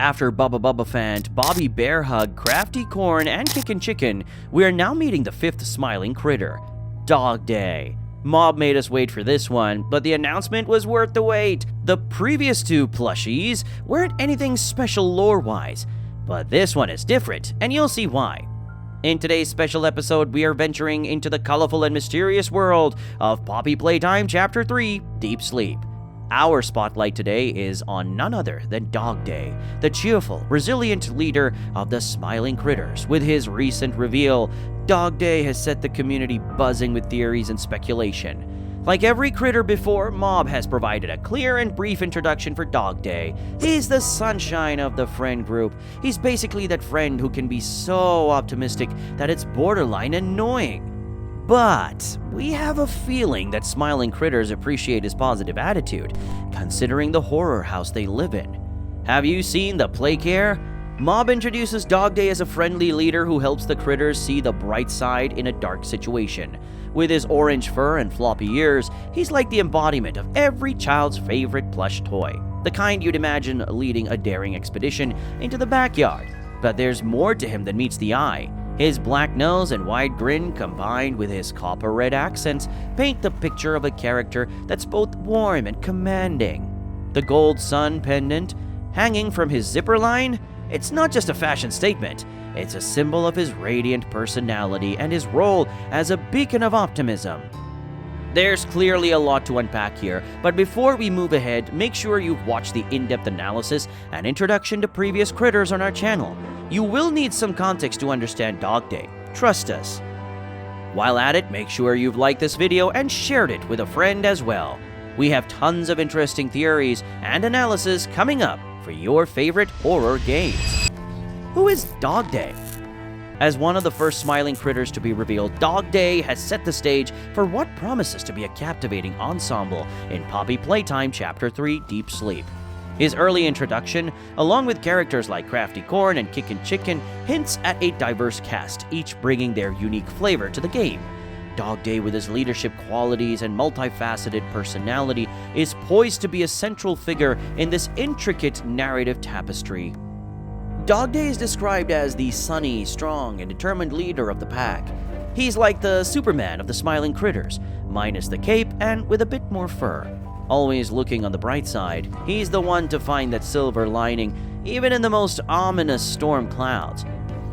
after Bubba Bubba Fant, Bobby Bear Hug, Crafty Corn, and Kickin' Chicken, we are now meeting the fifth smiling critter, DogDay. Mob made us wait for this one, but the announcement was worth the wait. The previous two plushies weren't anything special lore-wise, but this one is different, and you'll see why. In today's special episode, we are venturing into the colorful and mysterious world of Poppy Playtime Chapter 3, Deep Sleep. Our spotlight today is on none other than DogDay, the cheerful, resilient leader of the Smiling Critters. With his recent reveal, DogDay has set the community buzzing with theories and speculation. Like every critter before, Mob has provided a clear and brief introduction for DogDay. He's the sunshine of the friend group. He's basically that friend who can be so optimistic that it's borderline annoying. But we have a feeling that Smiling Critters appreciate his positive attitude, considering the horror house they live in. Have you seen the Play Care? Mob introduces DogDay as a friendly leader who helps the critters see the bright side in a dark situation. With his orange fur and floppy ears, he's like the embodiment of every child's favorite plush toy, the kind you'd imagine leading a daring expedition into the backyard. But there's more to him than meets the eye. His black nose and wide grin, combined with his copper-red accents, paint the picture of a character that's both warm and commanding. The gold sun pendant, hanging from his zipper line, it's not just a fashion statement, it's a symbol of his radiant personality and his role as a beacon of optimism. There's clearly a lot to unpack here, but before we move ahead, make sure you've watched the in-depth analysis and introduction to previous critters on our channel. You will need some context to understand DogDay, trust us. While at it, make sure you've liked this video and shared it with a friend as well. We have tons of interesting theories and analysis coming up for your favorite horror games. Who is DogDay? As one of the first smiling critters to be revealed, DogDay has set the stage for what promises to be a captivating ensemble in Poppy Playtime Chapter 3, Deep Sleep. His early introduction, along with characters like Crafty Corn and Kickin' Chicken, hints at a diverse cast, each bringing their unique flavor to the game. DogDay, with his leadership qualities and multifaceted personality, is poised to be a central figure in this intricate narrative tapestry. DogDay is described as the sunny, strong, and determined leader of the pack. He's like the Superman of the Smiling Critters, minus the cape and with a bit more fur. Always looking on the bright side, he's the one to find that silver lining, even in the most ominous storm clouds.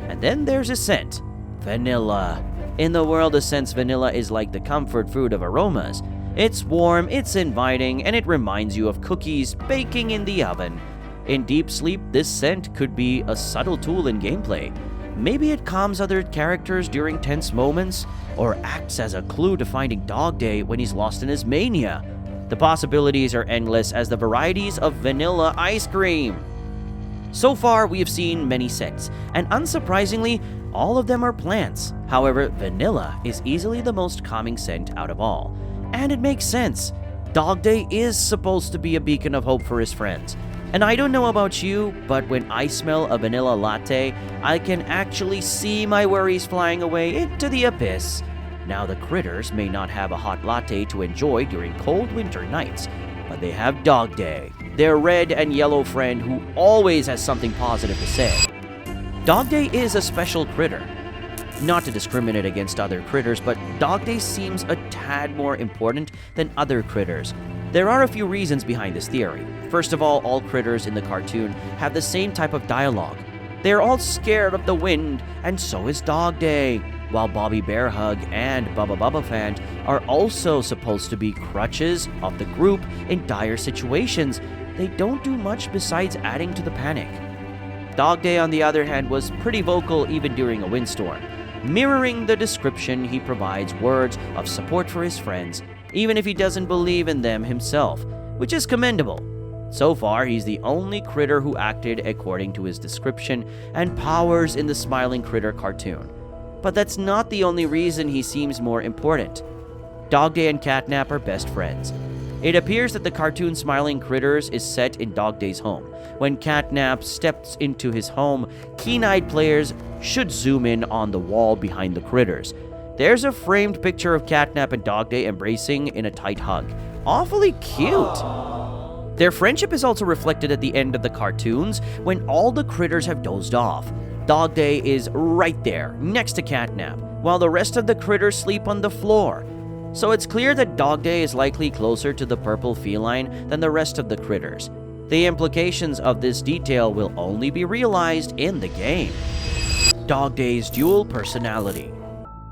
And then there's his scent, vanilla. In the world of scents, vanilla is like the comfort food of aromas. It's warm, it's inviting, and it reminds you of cookies baking in the oven. In Deep Sleep, this scent could be a subtle tool in gameplay. Maybe it calms other characters during tense moments, or acts as a clue to finding DogDay when he's lost in his mania. The possibilities are endless as the varieties of vanilla ice cream. So far, we have seen many scents, and unsurprisingly, all of them are plants. However, vanilla is easily the most calming scent out of all. And it makes sense. DogDay is supposed to be a beacon of hope for his friends. And I don't know about you, but when I smell a vanilla latte, I can actually see my worries flying away into the abyss. Now, the critters may not have a hot latte to enjoy during cold winter nights, but they have DogDay, their red and yellow friend who always has something positive to say. DogDay is a special critter. Not to discriminate against other critters, but DogDay seems a tad more important than other critters. There are a few reasons behind this theory. First of all critters in the cartoon have the same type of dialogue. They're all scared of the wind, and so is DogDay. While Bobby Bear Hug and Bubba Bubba Fant are also supposed to be crutches of the group in dire situations, they don't do much besides adding to the panic. DogDay, on the other hand, was pretty vocal even during a windstorm. Mirroring the description, he provides words of support for his friends, even if he doesn't believe in them himself, which is commendable. So far, he's the only critter who acted according to his description and powers in the Smiling Critter cartoon. But that's not the only reason he seems more important. DogDay and Catnap are best friends. It appears that the cartoon Smiling Critters is set in DogDay's home. When Catnap steps into his home, keen-eyed players should zoom in on the wall behind the critters. There's a framed picture of Catnap and DogDay embracing in a tight hug. Awfully cute. Their friendship is also reflected at the end of the cartoons when all the critters have dozed off. DogDay is right there, next to Catnap, while the rest of the critters sleep on the floor. So it's clear that DogDay is likely closer to the purple feline than the rest of the critters. The implications of this detail will only be realized in the game. DogDay's dual personality.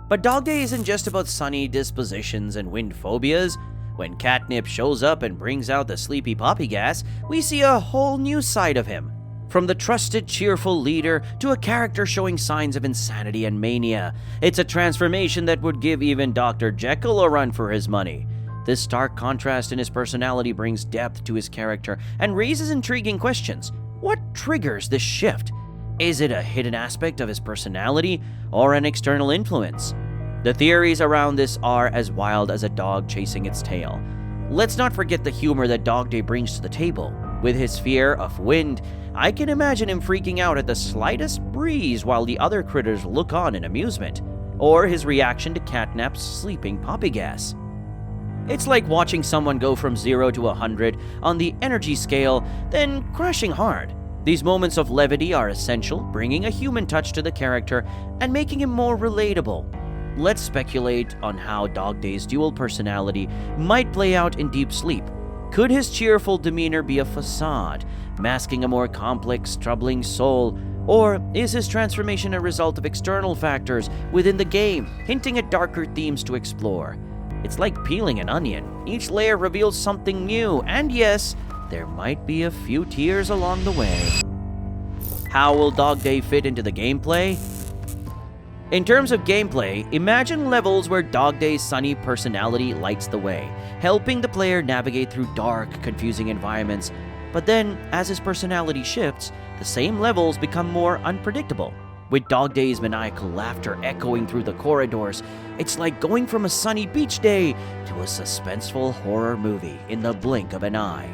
But DogDay isn't just about sunny dispositions and wind phobias. When Catnip shows up and brings out the sleepy poppy gas, we see a whole new side of him. From the trusted, cheerful leader to a character showing signs of insanity and mania. It's a transformation that would give even Dr. Jekyll a run for his money. This stark contrast in his personality brings depth to his character and raises intriguing questions. What triggers this shift? Is it a hidden aspect of his personality or an external influence? The theories around this are as wild as a dog chasing its tail. Let's not forget the humor that DogDay brings to the table. With his fear of wind, I can imagine him freaking out at the slightest breeze while the other critters look on in amusement, or his reaction to Catnap's sleeping poppy gas. It's like watching someone go from 0 to 100 on the energy scale, then crashing hard. These moments of levity are essential, bringing a human touch to the character and making him more relatable. Let's speculate on how DogDay's dual personality might play out in deep sleep. Could his cheerful demeanor be a facade, masking a more complex, troubling soul? Or is his transformation a result of external factors within the game, hinting at darker themes to explore? It's like peeling an onion. Each layer reveals something new, and yes, there might be a few tears along the way. How will DogDay fit into the gameplay? In terms of gameplay, imagine levels where DogDay's sunny personality lights the way, helping the player navigate through dark, confusing environments. But then, as his personality shifts, the same levels become more unpredictable. With DogDay's maniacal laughter echoing through the corridors, it's like going from a sunny beach day to a suspenseful horror movie in the blink of an eye.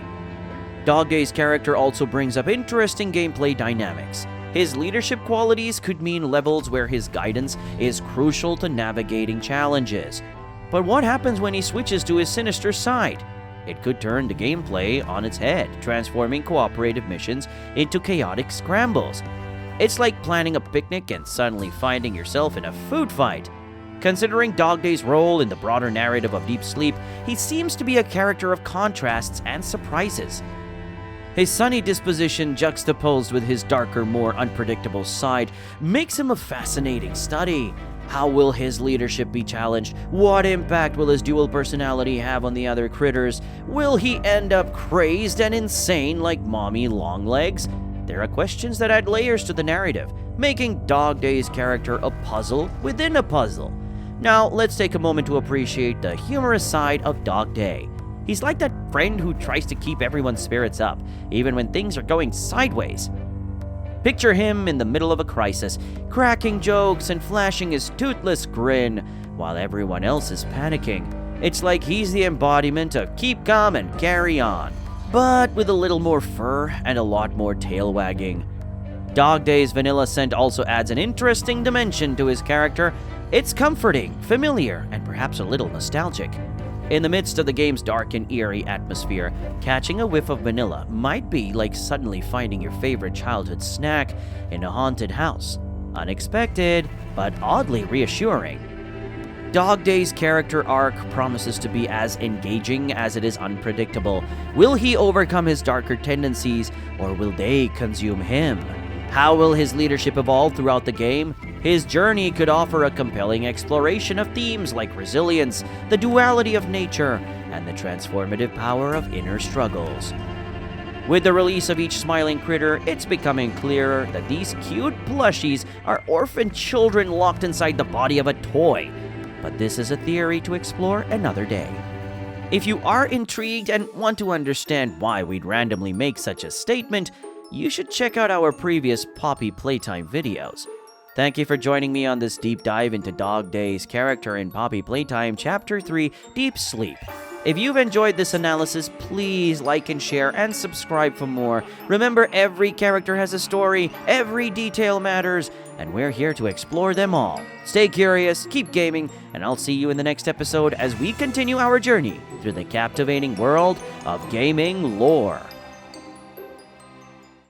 DogDay's character also brings up interesting gameplay dynamics. His leadership qualities could mean levels where his guidance is crucial to navigating challenges. But what happens when he switches to his sinister side? It could turn the gameplay on its head, transforming cooperative missions into chaotic scrambles. It's like planning a picnic and suddenly finding yourself in a food fight. Considering DogDay's role in the broader narrative of Deep Sleep, he seems to be a character of contrasts and surprises. His sunny disposition juxtaposed with his darker, more unpredictable side makes him a fascinating study. How will his leadership be challenged? What impact will his dual personality have on the other critters? Will he end up crazed and insane like Mommy Longlegs? There are questions that add layers to the narrative, making DogDay's character a puzzle within a puzzle. Now, let's take a moment to appreciate the humorous side of DogDay. He's like that friend who tries to keep everyone's spirits up, even when things are going sideways. Picture him in the middle of a crisis, cracking jokes and flashing his toothless grin, while everyone else is panicking. It's like he's the embodiment of keep calm and carry on, but with a little more fur and a lot more tail wagging. DogDay's vanilla scent also adds an interesting dimension to his character. It's comforting, familiar, and perhaps a little nostalgic. In the midst of the game's dark and eerie atmosphere, catching a whiff of vanilla might be like suddenly finding your favorite childhood snack in a haunted house. Unexpected, but oddly reassuring. DogDay's character arc promises to be as engaging as it is unpredictable. Will he overcome his darker tendencies, or will they consume him? How will his leadership evolve throughout the game? His journey could offer a compelling exploration of themes like resilience, the duality of nature, and the transformative power of inner struggles. With the release of each smiling critter, it's becoming clearer that these cute plushies are orphan children locked inside the body of a toy. But this is a theory to explore another day. If you are intrigued and want to understand why we'd randomly make such a statement, you should check out our previous Poppy Playtime videos. Thank you for joining me on this deep dive into DogDay's character in Poppy Playtime Chapter 3, Deep Sleep. If you've enjoyed this analysis, please like and share and subscribe for more. Remember, every character has a story, every detail matters, and we're here to explore them all. Stay curious, keep gaming, and I'll see you in the next episode as we continue our journey through the captivating world of gaming lore.